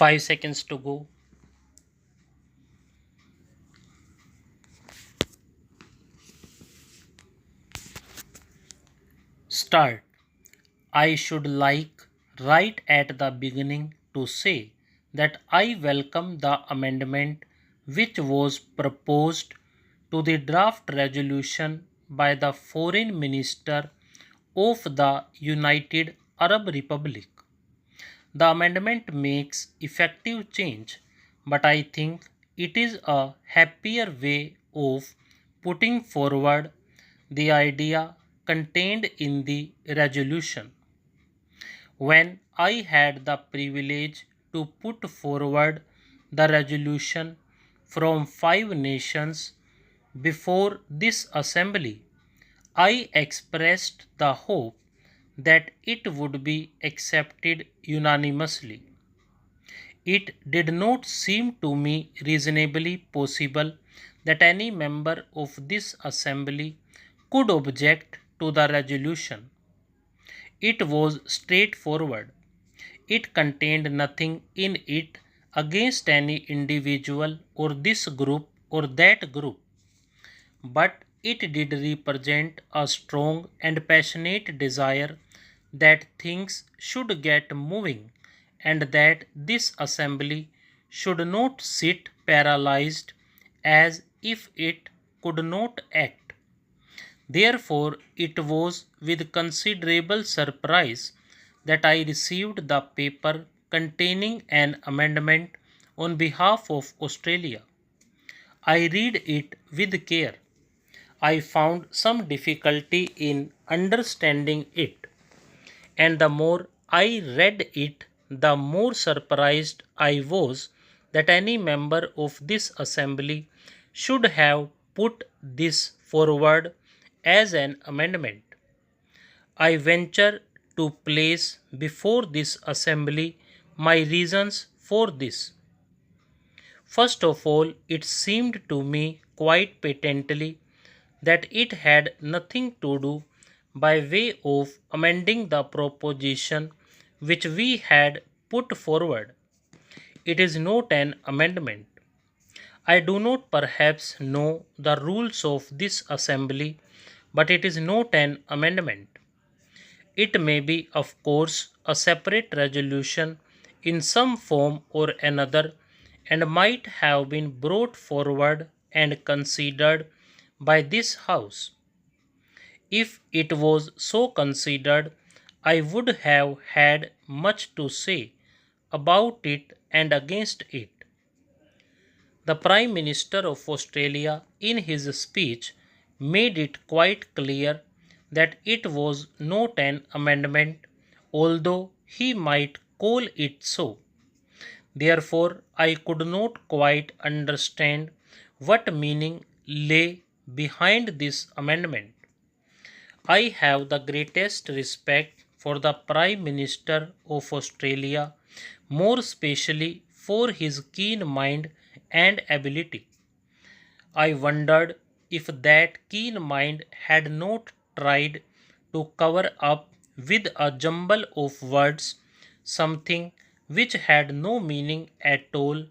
5 seconds to go. Start. I should like right at the beginning to say that I welcome the amendment which was proposed to the draft resolution by the Foreign Minister of the United Arab Republic. The amendment makes effective change, but I think it is a happier way of putting forward the idea contained in the resolution. When I had the privilege to put forward the resolution from 5 nations before this assembly, I expressed the hope that it would be accepted unanimously. It did not seem to me reasonably possible that any member of this assembly could object to the resolution. It was straightforward. It contained nothing in it against any individual or this group or that group, but it did represent a strong and passionate desire that things should get moving and that this assembly should not sit paralyzed as if it could not act. Therefore, it was with considerable surprise that I received the paper containing an amendment on behalf of Australia. I read it with care. I found some difficulty in understanding it, and the more I read it, the more surprised I was that any member of this assembly should have put this forward as an amendment. I venture to place before this assembly my reasons for this. First of all, it seemed to me quite patently that it had nothing to do by way of amending the proposition which we had put forward. It is not an amendment. I do not perhaps know the rules of this assembly, but it is not an amendment. It may be, of course, a separate resolution in some form or another and might have been brought forward and considered by this House. If it was so considered, I would have had much to say about it and against it. The Prime Minister of Australia, in his speech, made it quite clear that it was not an amendment, although he might call it so. Therefore, I could not quite understand what meaning lay behind this amendment. I have the greatest respect for the Prime Minister of Australia, more especially for his keen mind and ability. I wondered if that keen mind had not tried to cover up with a jumble of words something which had no meaning at all.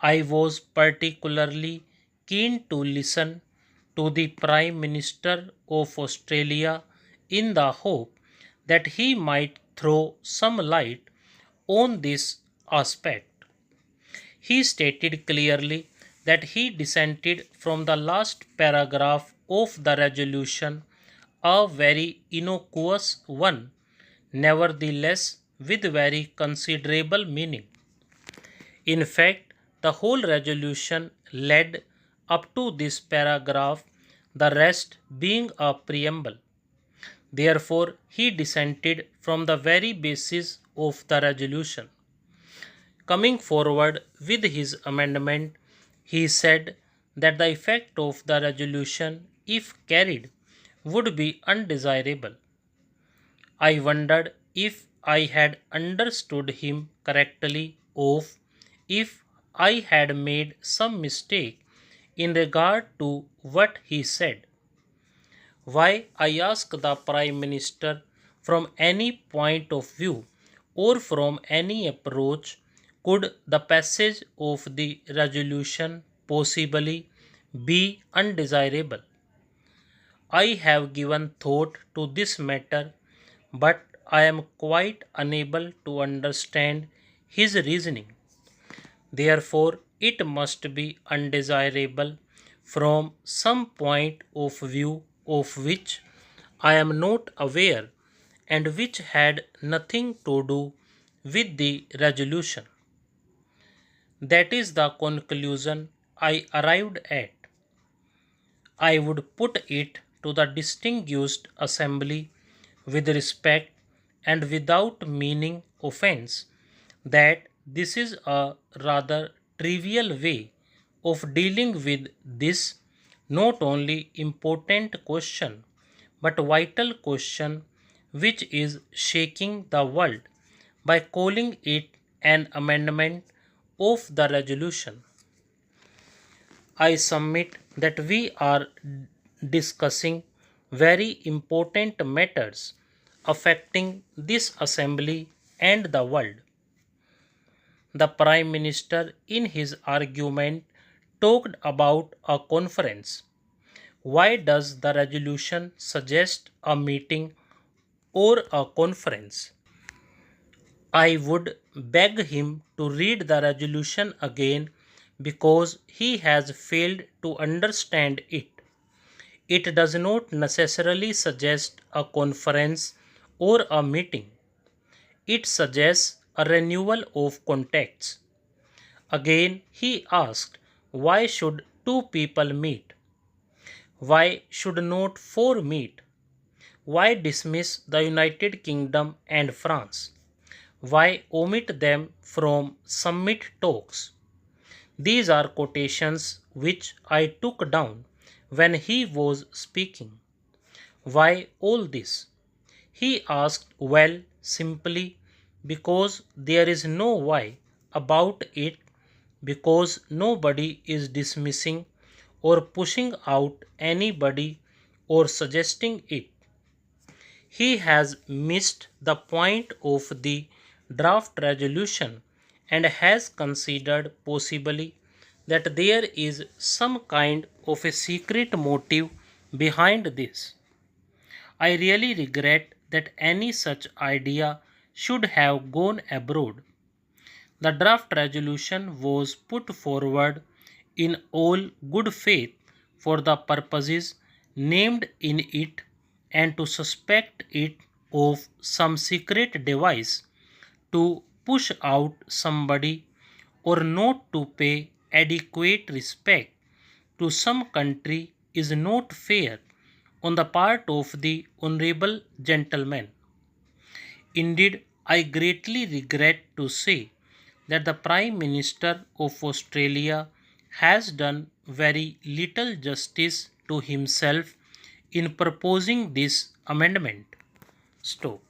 I was particularly keen to listen to the Prime Minister of Australia in the hope that he might throw some light on this aspect. He stated clearly that he dissented from the last paragraph of the resolution, a very innocuous one, nevertheless with very considerable meaning. In fact, the whole resolution led up to this paragraph, the rest being a preamble. Therefore, he dissented from the very basis of the resolution. Coming forward with his amendment, he said that the effect of the resolution, if carried, would be undesirable. I wondered if I had understood him correctly or if I had made some mistake in regard to what he said. Why, I asked the Prime Minister, from any point of view or from any approach, Could the passage of the resolution possibly be undesirable? I have given thought to this matter, but I am quite unable to understand his reasoning. Therefore, it must be undesirable from some point of view of which I am not aware and which had nothing to do with the resolution. That is the conclusion I arrived at. I would put it to the distinguished assembly with respect and without meaning offense that this is a rather trivial way of dealing with this not only important question but vital question which is shaking the world by calling it an amendment of the resolution. I submit that we are discussing very important matters affecting this assembly and the world. The Prime Minister, in his argument, talked about a conference. Why does the resolution suggest a meeting or a conference? I would beg him to read the resolution again because he has failed to understand it. It does not necessarily suggest a conference or a meeting. It suggests a renewal of contacts. Again, he asked, why should two people meet? Why should not four meet? Why dismiss the United Kingdom and France? Why omit them from summit talks? These are quotations which I took down when he was speaking. Why all this? He asked, well, simply because there is no why about it, because nobody is dismissing or pushing out anybody or suggesting it. He has missed the point of the draft resolution and has considered possibly that there is some kind of a secret motive behind this. I really regret that any such idea should have gone abroad. The draft resolution was put forward in all good faith for the purposes named in it, and to suspect it of some secret device to push out somebody or not to pay adequate respect to some country is not fair on the part of the honorable gentleman. Indeed, I greatly regret to say that the Prime Minister of Australia has done very little justice to himself in proposing this amendment. Stop.